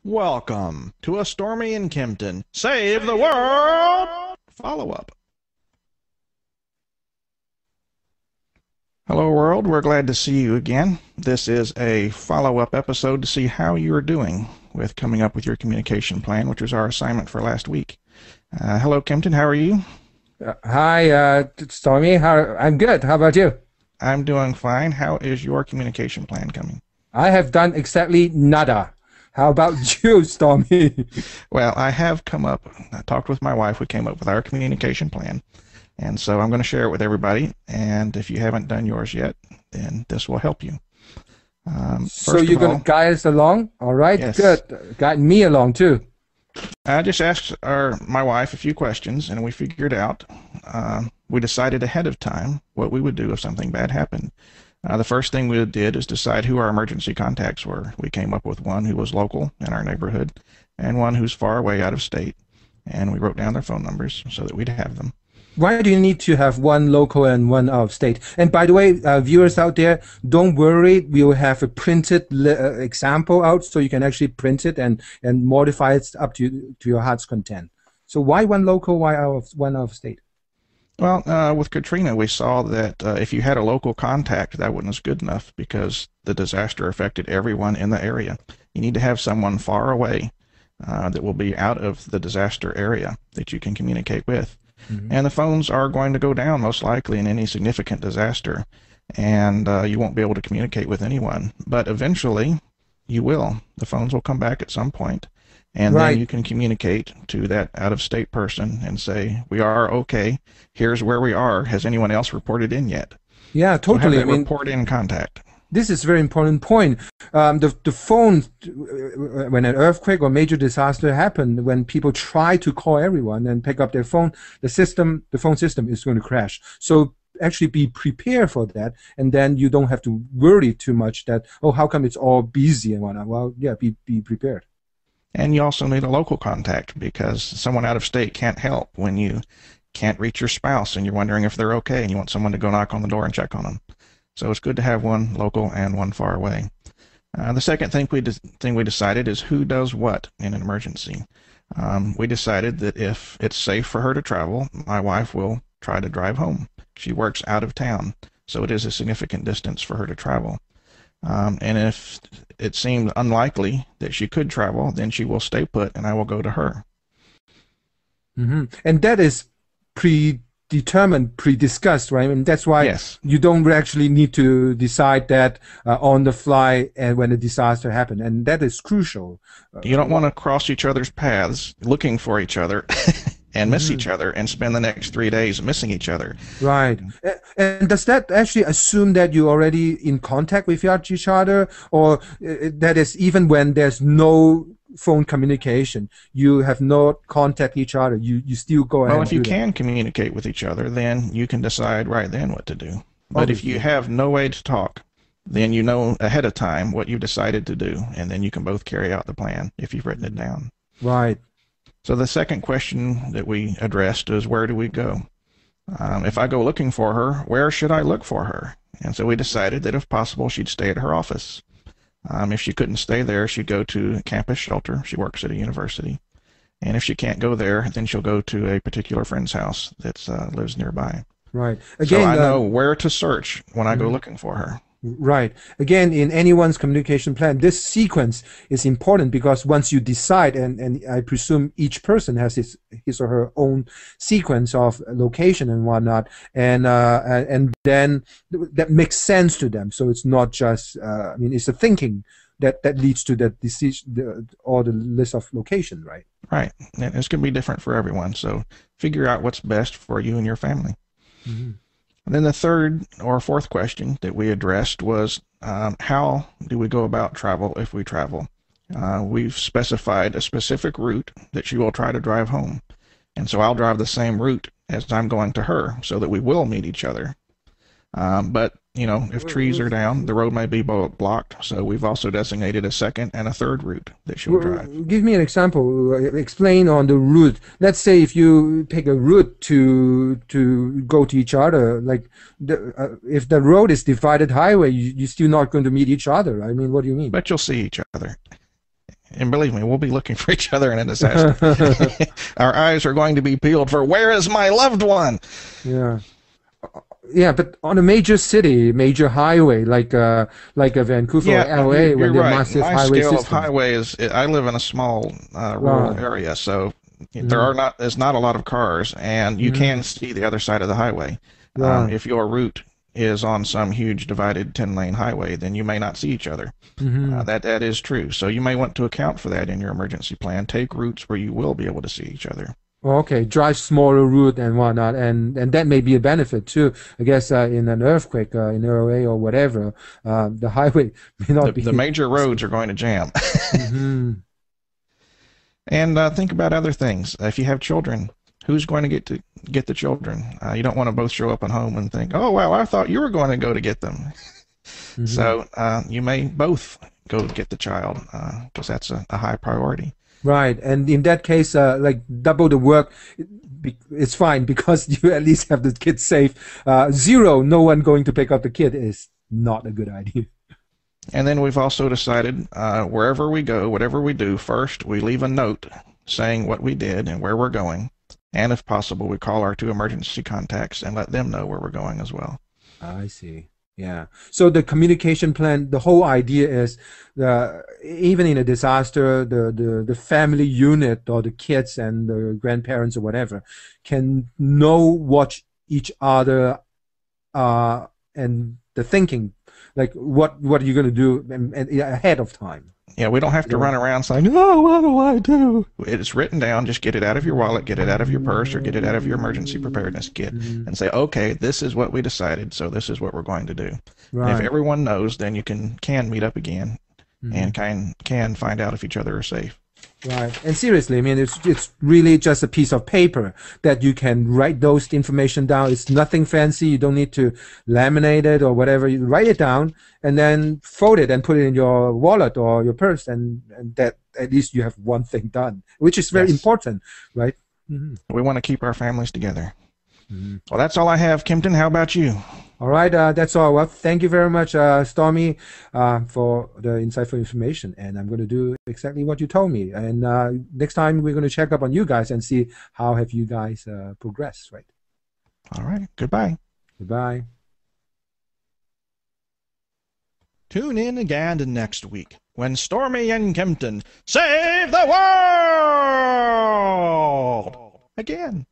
Welcome to a Stormy in Kempton. Save the world! Follow-up. Hello world, we're glad to see you again. This is a follow-up episode to see how you are doing with coming up with your communication plan, which was our assignment for last week. Hello Kempton, how are you? Hi, Stormy. I'm good. How about you? I'm doing fine. How is your communication plan coming? I have done exactly nada. How about you, Stormy? Well, I talked with my wife, we came up with our communication plan. And so I'm going to share it with everybody. And if you haven't done yours yet, then this will help you. So you're going to guide us along? All right, yes. Good. Guide me along, too. I just asked my wife a few questions, and we figured out, we decided ahead of time what we would do if something bad happened. The first thing we did is decide who our emergency contacts were. We came up with one who was local in our neighborhood and one who's far away out of state. And we wrote down their phone numbers so that we'd have them. Why do you need to have one local and one out of state? And by the way, viewers out there, don't worry. We will have a printed example out so you can actually print it and modify it up to your heart's content. So why one local, why one out of state? Well, with Katrina, we saw that if you had a local contact, that wasn't good enough because the disaster affected everyone in the area. You need to have someone far away that will be out of the disaster area that you can communicate with. Mm-hmm. And the phones are going to go down most likely in any significant disaster, and you won't be able to communicate with anyone. But eventually, you will. The phones will come back at some point, and right. Then you can communicate to that out-of-state person and say, we are okay. Here's where we are. Has anyone else reported in yet? Yeah, totally. So report in contact. This is a very important point. The phone, when an earthquake or major disaster happened, when people try to call everyone and pick up their phone, the phone system is going to crash. So actually be prepared for that, and then you don't have to worry too much that, oh, how come it's all busy and whatnot. Well, yeah, be prepared. And you also need a local contact because someone out of state can't help when you can't reach your spouse and you're wondering if they're okay and you want someone to go knock on the door and check on them. So it's good to have one local and one far away. The second thing we decided is who does what in an emergency. We decided that if it's safe for her to travel, my wife will try to drive home. She works out of town, so it is a significant distance for her to travel. And if it seems unlikely that she could travel, then she will stay put and I will go to her. Mm-hmm. And that is predetermined, pre-discussed, right? And that's why yes. You don't actually need to decide that on the fly and when a disaster happened, and that is crucial. You don't want to cross each other's paths looking for each other and miss each other and spend the next 3 days missing each other. Right. And does that actually assume that you're already in contact with each other, or that is even when there's no phone communication, you have not contact each other, you still go ahead? Well, if you can communicate with each other, then you can decide right then what to do. But Obviously. If you have no way to talk, then you know ahead of time what you've decided to do, and then you can both carry out the plan if you've written it down. Right. So the second question that we addressed is, where do we go? If I go looking for her, where should I look for her? And so we decided that if possible, she'd stay at her office. If she couldn't stay there, she'd go to a campus shelter. She works at a university. And if she can't go there, then she'll go to a particular friend's house that lives nearby. Right. Again, so I know where to search when I go looking for her. Right. Again, in anyone's communication plan, this sequence is important because once you decide, and I presume each person has his or her own sequence of location and whatnot, and then that makes sense to them. So it's not just, it's the thinking that leads to that decision or the list of location, right? Right. And it's going to be different for everyone. So figure out what's best for you and your family. Mm-hmm. And then the third or fourth question that we addressed was, how do we go about travel if we travel? We've specified a specific route that she will try to drive home. And so I'll drive the same route as I'm going to her so that we will meet each other. But, if trees are down, the road may be blocked. So we've also designated a second and a third route that she'll drive. Give me an example. Explain on the route. Let's say if you pick a route to go to each other, like if the road is divided highway, you're still not going to meet each other. I mean, what do you mean? But you'll see each other. And believe me, we'll be looking for each other in a disaster. Our eyes are going to be peeled for where is my loved one? Yeah. Yeah, but on a major city, major highway like a Vancouver or Yeah, LA, when you're there are right. massive My highway scale of systems. highway is I live in a small rural Right. area, so Mm-hmm. there's not a lot of cars, and you Mm-hmm. can see the other side of the highway. Right. If your route is on some huge divided 10-lane highway, then you may not see each other. Mm-hmm. That is true. So you may want to account for that in your emergency plan. Take routes where you will be able to see each other. Okay, drive smaller route and whatnot, and that may be a benefit too. I guess in an earthquake in LA or whatever, the highway may not The be. major roads are going to jam. Mm-hmm. And think about other things. If you have children, who's going to get the children? You don't want to both show up at home and think, "Oh, wow, I thought you were going to go to get them." Mm-hmm. So you may both go get the child because that's a high priority. Right, and in that case, like double the work, it's fine because you at least have the kid safe. Zero, no one going to pick up the kid is not a good idea. And then we've also decided wherever we go, whatever we do, first we leave a note saying what we did and where we're going. And if possible, we call our two emergency contacts and let them know where we're going as well. I see. Yeah. So the communication plan, the whole idea is even in a disaster, the family unit or the kids and the grandparents or whatever can know what each other and the thinking, like what are you going to do and ahead of time. Yeah, we don't have to Yeah. run around saying, "Oh, what do I do?" It's written down. Just get it out of your wallet, get it out of your purse, or get it out of your emergency preparedness kit Mhm. and say, "Okay, this is what we decided, so this is what we're going to do." And if Right. everyone knows, then you can meet up again and Mhm. can find out if each other are safe. Right. And seriously, I mean, it's really just a piece of paper that you can write those information down. It's nothing fancy. You don't need to laminate it or whatever. You write it down and then fold it and put it in your wallet or your purse, and that at least you have one thing done, which is very Yes. important, right? Hmm. We want to keep our families together. Hmm. Well, that's all I have, Kempton. How about you? All right, that's all. Well, thank you very much, Stormy, for the insightful information. And I'm going to do exactly what you told me. And next time we're going to check up on you guys and see how have you guys progressed, right? All right. Goodbye. Goodbye. Tune in again next week when Stormy and Kempton save the world again.